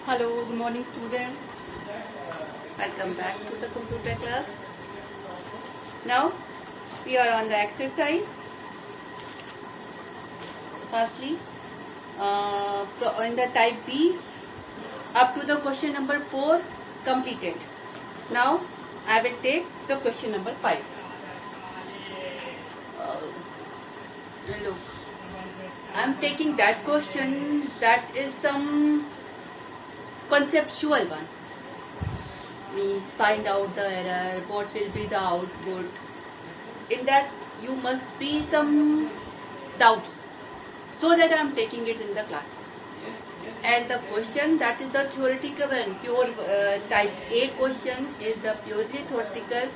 Hello, good morning students. Welcome back to the computer class. Now we are on the exercise. Firstly, in the type B, up to the question number 4 completed. Now I will take the question number 5. Look, I am taking that question that is some conceptual one. Means find out the error, what will be the output. In that you must be some doubts, so that I am taking it in the class. And the question that is the theoretical and pure type A question is the purely theoretical.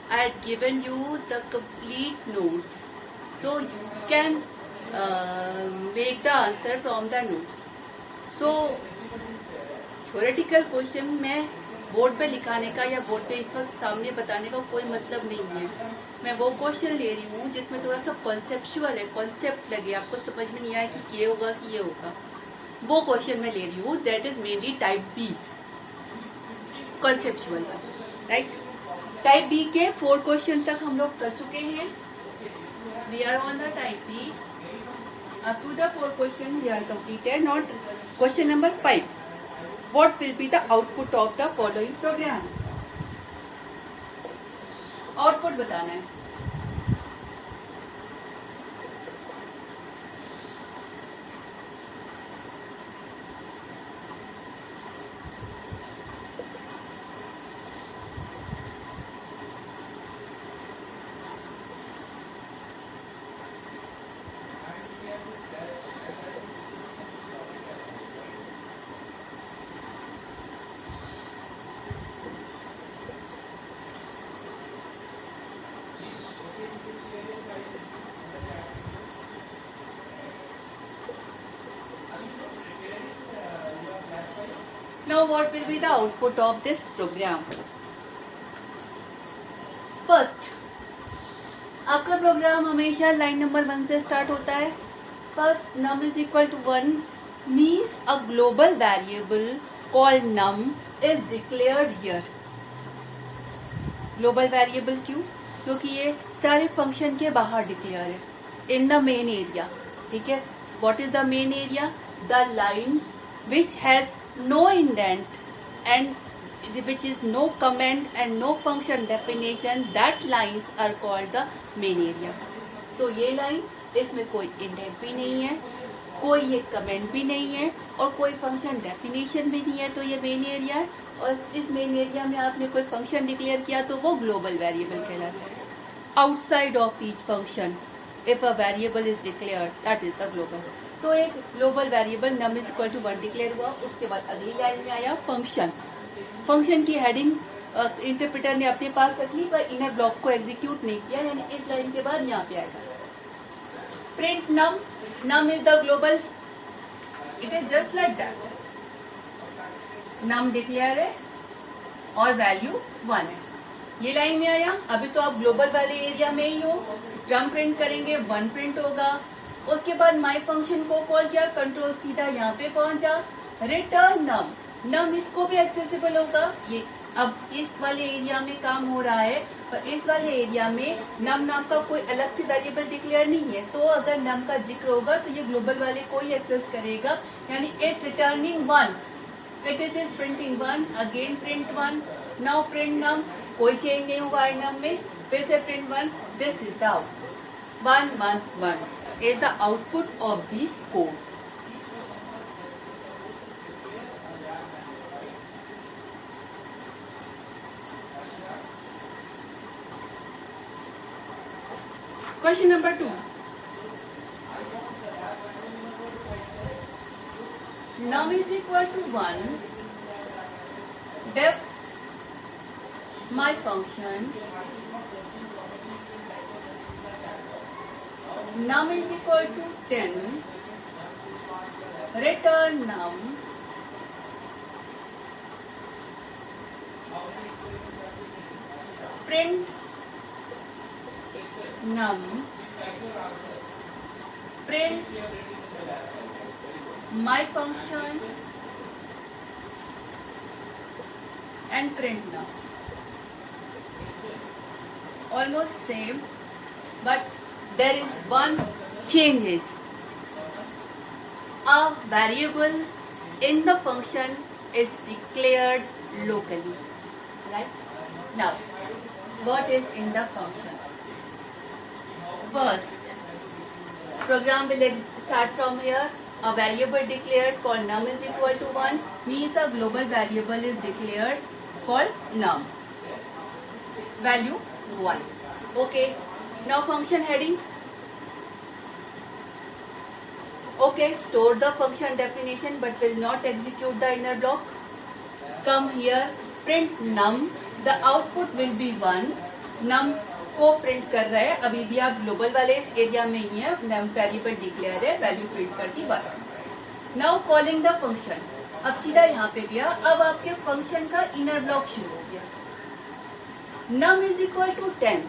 I had given you the complete notes, so you can make the answer from the notes. So theoretical question में board पे लिखाने का या board पे इस वक्त सामने बताने का कोई मतलब नहीं है. मैं वो क्वेश्चन ले रही हूँ जिसमें थोड़ा सा कॉन्सेप्चुअल है, कॉन्सेप्ट लगे, आपको समझ में नहीं आया कि ये होगा कि ये होगा. वो क्वेश्चन मैं ले रही हूँ. That is mainly type B, conceptual, right. Type B के 4 क्वेश्चन तक हम लोग कर चुके हैं. We are on the type B. Up to the 4 question we are completed. Not question number 5. What will be the output of the following program? Output बताना है. Now what will be the output of this program? First, आपका programme हमेशा line number 1 से start होता है. First, num is equal to 1 means a global variable called num is declared here. Global variable क्यों? क्योंकि ये सारे फंक्शन के बाहर डिक्लेयर है इन द मेन एरिया. ठीक है. What is the main area? The line which has no indent and which is no comment and no function definition, that lines are called the main area. तो ये line, इसमें कोई indent भी नहीं है, कोई ये कमेंट भी नहीं है और कोई फंक्शन डेफिनेशन भी नहीं है, तो ये मेन एरिया है. और इस मेन एरिया में आपने कोई फंक्शन डिक्लेयर किया तो वो ग्लोबल वेरिएबल कहलाता है. Outside of each function if a variable is declared that is the global. तो एक global variable num is equal to 1 declare हुआ. उसके बाद अगली लाइन में आया फंक्शन. फंक्शन की हेडिंग इंटरप्रेटर ने अपने पास रख ली पर इनर ब्लॉक को एग्जीक्यूट नहीं किया, यानी इस लाइन के बाद यहाँ पे आएगा print num. Num is the global. It is just like that. Num declare है और वैल्यू 1 है. ये लाइन में आया. अभी तो आप ग्लोबल वाले एरिया में ही हो. नम प्रिंट करेंगे 1 प्रिंट होगा. उसके बाद माई फंक्शन को कॉल किया, कंट्रोल सीधा यहाँ पे पहुंचा, रिटर्न नम. नम इसको भी एक्सेसिबल होगा. ये अब इस वाले एरिया में काम हो रहा है और इस वाले एरिया में नम नाम का कोई अलग से वेरिएबल डिक्लेयर नहीं है, तो अगर नम का जिक्र होगा तो ये ग्लोबल वाले को ही एक्सेस करेगा, यानी it returning 1. It is printing 1. Again print 1. Now print num. कोई चेंज नहीं हुआ है नम में. फिर से print 1. This is the output. 1 1 1 is the output of this code. Question number 2. Num is equal to 1. Def my function num is equal to 10. Return num. Print num. Print my function and print num. Almost same, but there is one changes. A variable in the function is declared locally. Right? Now, what is in the function? First, program will start from here. A variable declared called num is equal to 1 means a global variable is declared called num. Value 1. Okay. Now function heading. Okay, store the function definition but will not execute the inner block. Come here, print num. The output will be 1. num को print कर रहा है. अभी भी आप global वाले area में ही है. num वेरिएबल डिक्लेयर है, वैल्यू प्रिंट कर दी 1. Now calling the function. अब सीधा यहाँ पे गया. अब आपके फंक्शन का इनर ब्लॉक शुरू हो गया. num is equal to 10.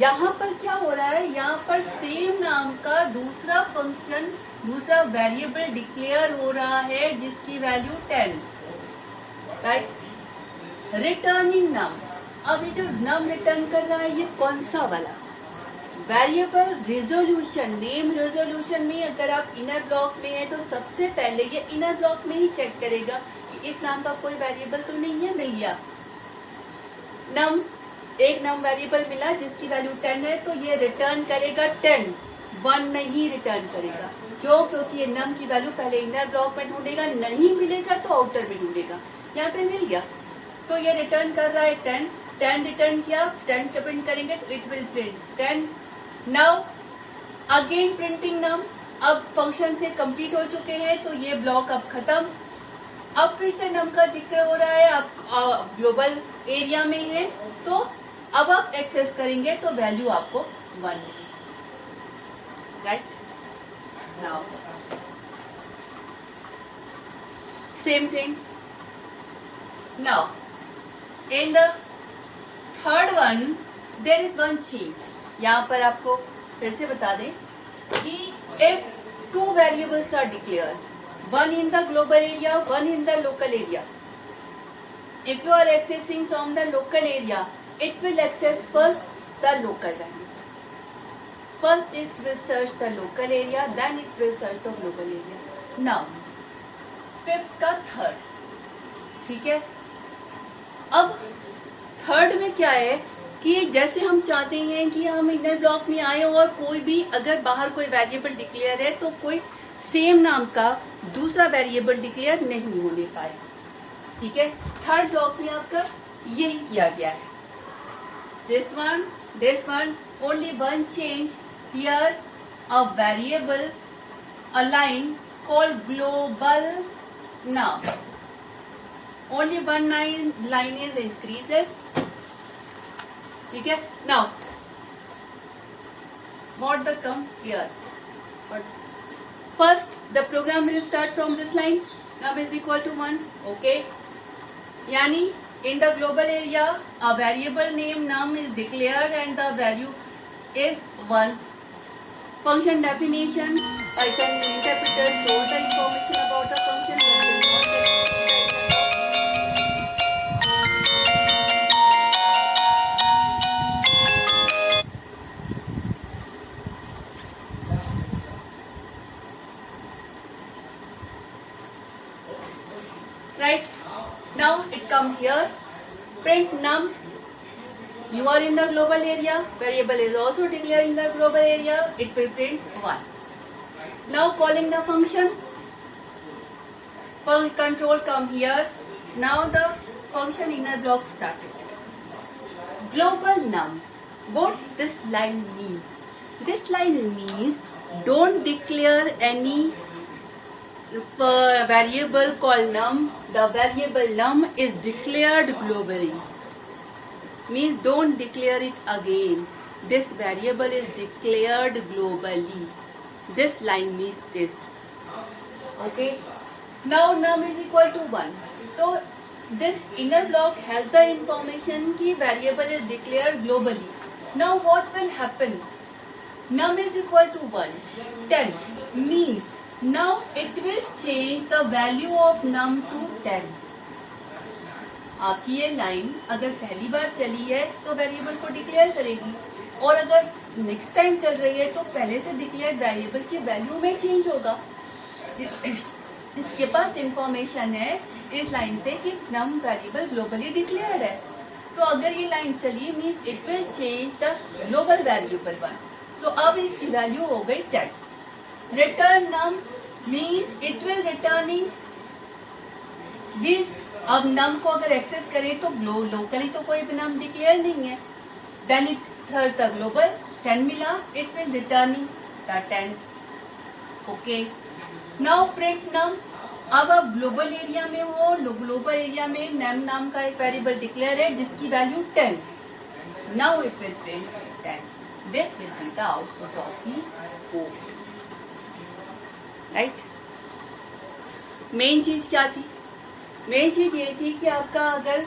यहाँ पर क्या हो रहा है? यहाँ पर सेम नाम का दूसरा फंक्शन, दूसरा वेरिएबल डिक्लेयर हो रहा है जिसकी वैल्यू 10. राइट? रिटर्निंग नम. अब ये जो नम रिटर्न कर रहा है ये कौन सा वाला? Variable resolution. नेम रेजोल्यूशन में अगर आप इनर ब्लॉक में है तो सबसे पहले ये इनर ब्लॉक में ही चेक करेगा कि इस नाम का कोई वेरिएबल तो नहीं है. मिल गया नम. एक नम वेरिएबल मिला जिसकी वैल्यू 10 है तो ये रिटर्न करेगा 10. 1 नहीं रिटर्न करेगा. क्यों? क्योंकि ये नम की वैल्यू पहले इनर ब्लॉक में ढूंढेगा, नहीं मिलेगा तो आउटर में ढूंढेगा. यहाँ पे मिल गया तो ये रिटर्न कर रहा है 10. 10 रिटर्न किया, 10 का प्रिंट करेंगे तो it will print 10. Now again printing num. अब फंक्शन से कंप्लीट हो चुके हैं तो ये ब्लॉक अब खत्म. अब फिर से नम का जिक्र हो रहा है. आप ग्लोबल एरिया में है तो अब आप एक्सेस करेंगे तो वैल्यू आपको 1. Right? Now same thing. Now in the third one there is one change. यहाँ पर आपको फिर से बता दें कि if two variables are declared, one in the global area, one in the local area. If you are accessing from the local area, it will access first the local value. First it will search the local area, then it will search the global area. Now fifth का third. ठीक है? अब third में क्या है कि जैसे हम चाहते हैं कि हम इनर ब्लॉक में आए और कोई भी अगर बाहर कोई वेरिएबल डिक्लेयर है तो कोई सेम नाम का दूसरा वेरिएबल डिक्लेयर नहीं होने पाए. ठीक है? थर्ड ब्लॉक में आपका यही किया गया है. This one only one change here. A variable a line called global now. Only one line is increases. ठीक है? Now, what the come here? But first, the program will start from this line. Num is equal to 1. Okay? यानी in the global area, a variable name num is declared and the value is 1. Function definition. Python interpreter stores the information about the function that will not get right. Now it come here, print num. You are in the global area, variable is also declared in the global area, it will print 1. Now calling the function, control come here. Now the function inner block started. Global num. What this line means? This line means don't declare any variable called num. The variable num is declared globally. Means don't declare it again. This variable is declared globally. This line means this. Okay? Now num is equal to 1. So this inner block has the information कि variable is declared globally. Now what will happen? Num is equal to 1. 10 means now it will change the value of num to 10. आपकी ये line अगर पहली बार चली है तो variable को declare करेगी, और अगर नेक्स्ट टाइम चल रही है तो पहले से डिक्लेयर वेरिएबल की वैल्यू में चेंज होगा। इसके पास इंफॉर्मेशन है इस लाइन से कि नम वेरिएबल ग्लोबली डिक्लेयर्ड है, तो अगर ये लाइन चली means it will change the global variable one. So अब इसकी वैल्यू हो गई 10। Return num means it will returning this. अब नम को अगर एक्सेस करें तो लोकली तो कोई भी नम डिक्लेयर नहीं है, then it search the global, 10 मिला, it will returning the 10। Okay, now print num. अब आप ग्लोबल एरिया में हो, ग्लोबल एरिया में नम नाम का एक वेरिएबल डिक्लेयर है जिसकी value 10। Now it will print 10। This will be the output of this code, right. Main चीज क्या थी? मेन चीज ये थी कि आपका अगर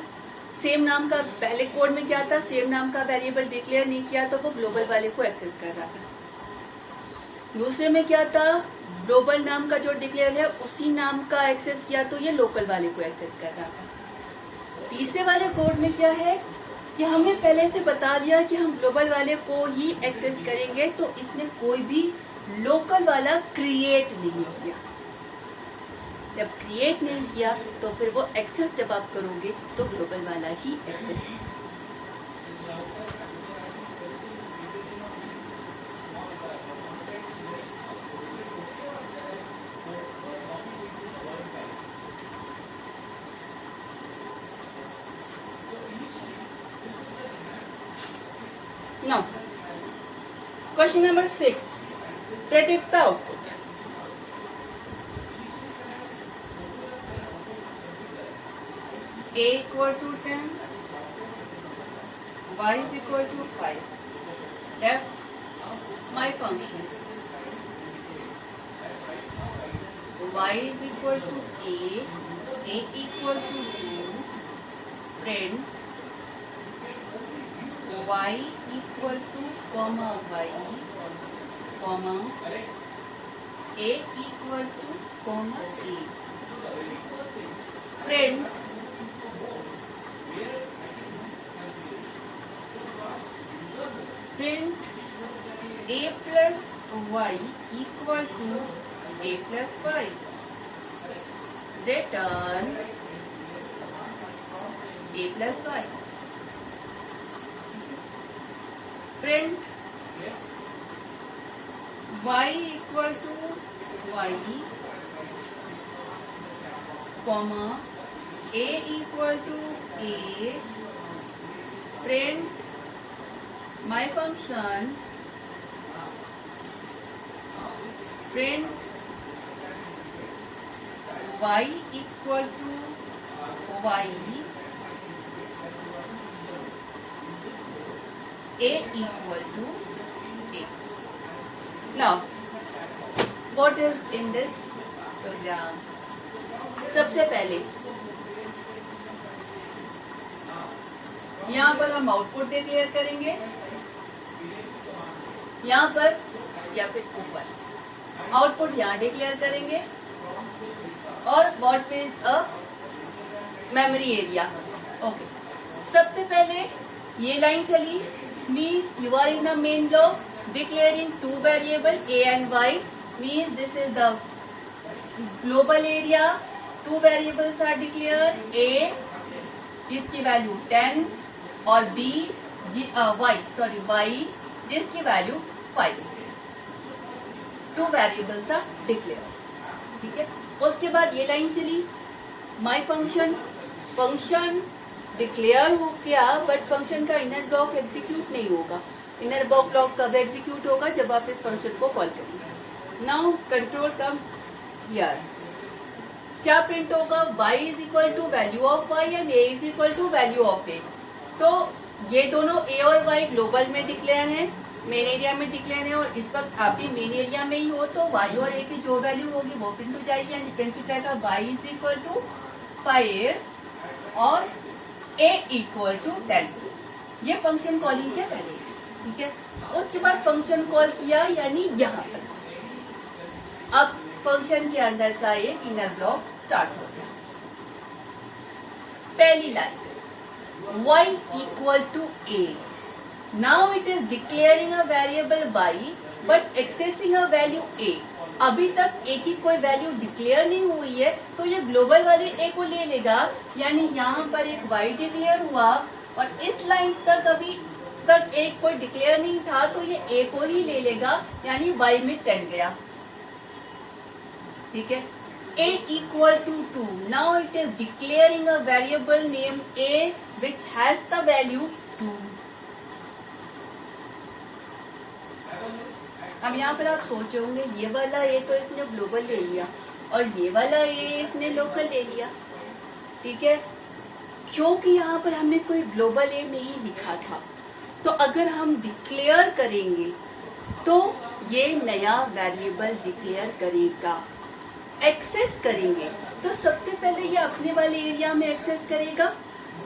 सेम नाम का, पहले कोड में क्या था, सेम नाम का वेरिएबल डिक्लेयर नहीं किया तो वो ग्लोबल वाले को एक्सेस कर रहा था। दूसरे में क्या था, ग्लोबल नाम का जो डिक्लेयर है उसी नाम का एक्सेस किया तो ये लोकल वाले को एक्सेस कर रहा था। तीसरे वाले कोड में क्या है कि हमने पहले से बता दिया कि हम ग्लोबल वाले को ही एक्सेस करेंगे, तो इसने कोई भी लोकल वाला क्रिएट नहीं किया। जब क्रिएट नहीं किया तो फिर वो एक्सेस जब आप करोगे तो ग्लोबल वाला ही एक्सेस होगा। Now, question number 6. Predict the output. A equal to 10, Y is equal to 5. F my function. Y is equal to A equal to 2, print Y equal to comma Y, comma A equal to comma A. Print A plus Y equal to A plus Y. Return A plus Y. Print Y equal to Y, comma A equal to A. Print my function. Print Y equal to Y, A equal to A. Now, what is in this program? सबसे पहले यहाँ पर हम output declare करेंगे, यहाँ पर या फिर ऊपर आउटपुट यहाँ डिक्लेयर करेंगे, और what is a memory area. Okay, सबसे पहले ये लाइन चली means you are in the main block declaring 2 variable A and Y, means this is the global area. 2 variables are declare, A जिसकी value 10 और Y जिसकी value 5। 2 variables are declare, ठीक है। उसके बाद ये लाइन चली माई फंक्शन डिक्लेयर हो गया, बट फंक्शन का इनर ब्लॉक एग्जीक्यूट नहीं होगा। इनर ब्लॉक कब एग्जीक्यूट होगा, जब आप इस फंक्शन को कॉल करेंगे। नाउ कंट्रोल कम हियर, क्या प्रिंट होगा, y is equal to value of y and a is equal to value of a। तो ये दोनों a और y ग्लोबल में डिक्लेयर हैं, मेन एरिया में डिक्लेयर है, और इस वक्त आप भी मेन एरिया में ही हो, तो y और a की जो वैल्यू होगी वो प्रिंट हो जाएगी, यानी प्रिंट हो जाएगा y इज इक्वल टू 5 और a इक्वल टू 10। ये फंक्शन कॉलिंग के पहले, ठीक है। उसके बाद फंक्शन कॉल किया यानी यहाँ पर, अब फंक्शन के अंदर का एक इनर ब्लॉक स्टार्ट हो गया। पहली line y equal to a. Now it is declaring a variable y but accessing a value a. अभी तक a की कोई वैल्यू डिक्लेयर नहीं हुई है, तो ये ग्लोबल वाले a को ले लेगा, यानी यहाँ पर एक y डिक्लेयर हुआ और इस लाइन तक अभी तक a कोई डिक्लेयर नहीं था, तो ये a को ही ले लेगा, यानी y में 10 गया. ठीक है. a equal to 2. Now it is declaring a variable named a which has the value 2. अब यहाँ पर आप सोच होंगे ये वाला ए तो इसने ग्लोबल ले लिया और ये वाला ए इसने लोकल ले लिया. ठीक है, क्योंकि यहाँ पर हमने कोई ग्लोबल ए नहीं लिखा था. तो अगर हम डिक्लेयर करेंगे तो ये नया वेरिएबल डिक्लेयर करेगा. एक्सेस करेंगे तो सबसे पहले ये अपने वाले एरिया में एक्सेस करेगा,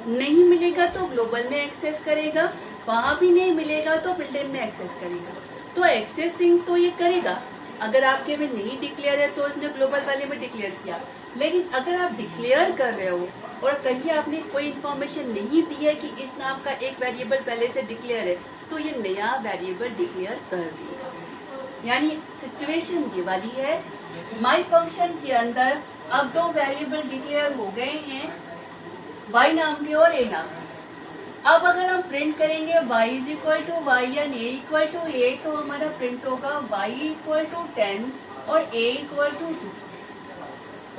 नहीं मिलेगा तो ग्लोबल में एक्सेस करेगा, वहां भी नहीं मिलेगा तो बिल्डिंग में एक्सेस करेगा. तो एक्सेसिंग तो ये करेगा. अगर आपके में नहीं डिक्लेयर है तो इसने ग्लोबल वाले में डिक्लेयर किया. लेकिन अगर आप डिक्लेयर कर रहे हो और कहीं आपने कोई इन्फॉर्मेशन नहीं दी है कि इस नाम का एक वेरिएबल पहले से डिक्लेयर है, तो ये नया वेरिएबल डिक्लेयर कर देगा. यानी सिचुएशन ये वाली है. माई फंक्शन के अंदर अब दो वेरिएबल डिक्लेयर हो गए हैं, y नाम के और a नाम. अब अगर हम प्रिंट करेंगे y is equal to y and a equal to a, तो हमारा प्रिंट होगा y इक्वल टू 10 और a इक्वल टू 2.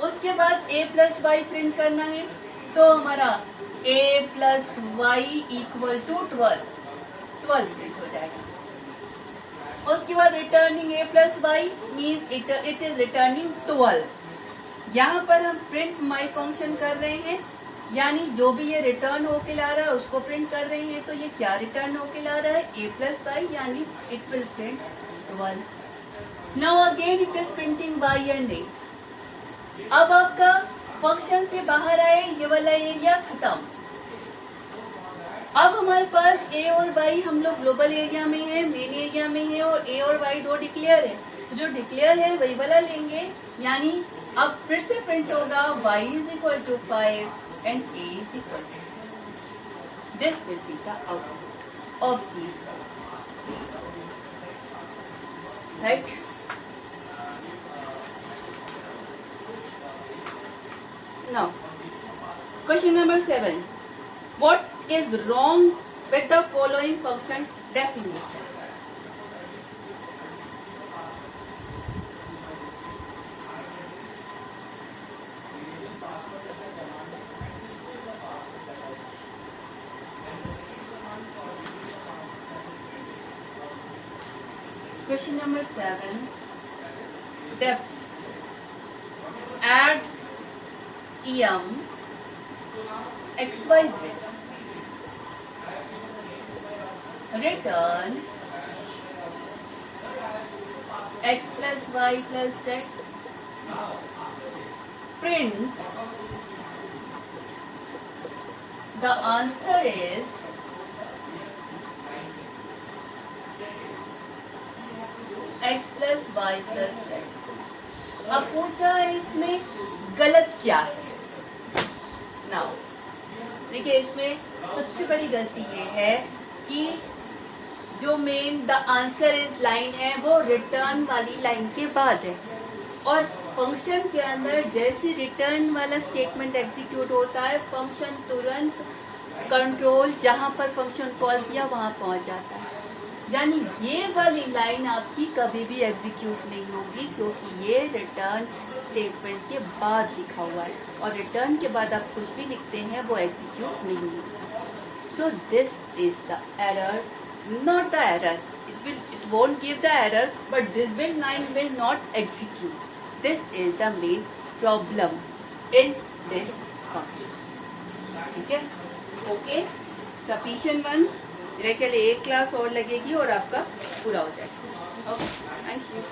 उसके बाद a प्लस वाई प्रिंट करना है, तो हमारा a plus y equal to 12 print हो जाएगा. उसके बाद returning a plus y means it is returning 12. यहाँ पर हम प्रिंट माई फंक्शन कर रहे हैं, यानी जो भी ये रिटर्न होके ला रहा है उसको प्रिंट कर रहे हैं. तो ये क्या रिटर्न होके ला रहा है? a प्लस वाई, यानी it will print 12. Now again it is printing y and a. अब आपका फंक्शन से बाहर आए ये वाला एरिया खत्म. अब हमारे पास a और y हम लोग ग्लोबल एरिया में है, मेन एरिया में है, और a और y दो डिक्लेयर है. तो जो डिक्लेयर है वही वाला लेंगे, यानी अब फिर से प्रिंट होगा y is equal to 5 and a is equal to. This will be the output of these. Right? Now, question number 7. What is wrong with the following function definition? Question number 7. Def. Add em xyz. Return x plus y plus z. Print the answer is x plus y plus z. अब पूछ रहा है इसमें गलत क्या है. Now देखिए, इसमें सबसे बड़ी गलती ये है कि जो main the answer is line है वो रिटर्न वाली लाइन के बाद है, और फंक्शन के अंदर जैसे रिटर्न वाला स्टेटमेंट एग्जीक्यूट होता है, फंक्शन तुरंत कंट्रोल जहां पर फंक्शन कॉल किया वहां पहुंच जाता है. यानी ये वाली लाइन आपकी कभी भी एग्जीक्यूट नहीं होगी, क्योंकि ये रिटर्न स्टेटमेंट के बाद लिखा हुआ है, और रिटर्न के बाद आप कुछ भी लिखते हैं वो एग्जीक्यूट नहीं होगा. तो this is the error, not the error. It won't give the error, but this line will not execute. This is the main problem in this function. ठीक है, ओके. Sufficient one. मेरे ख्याल एक क्लास और लगेगी और आपका पूरा हो जाएगा. Okay, thank you.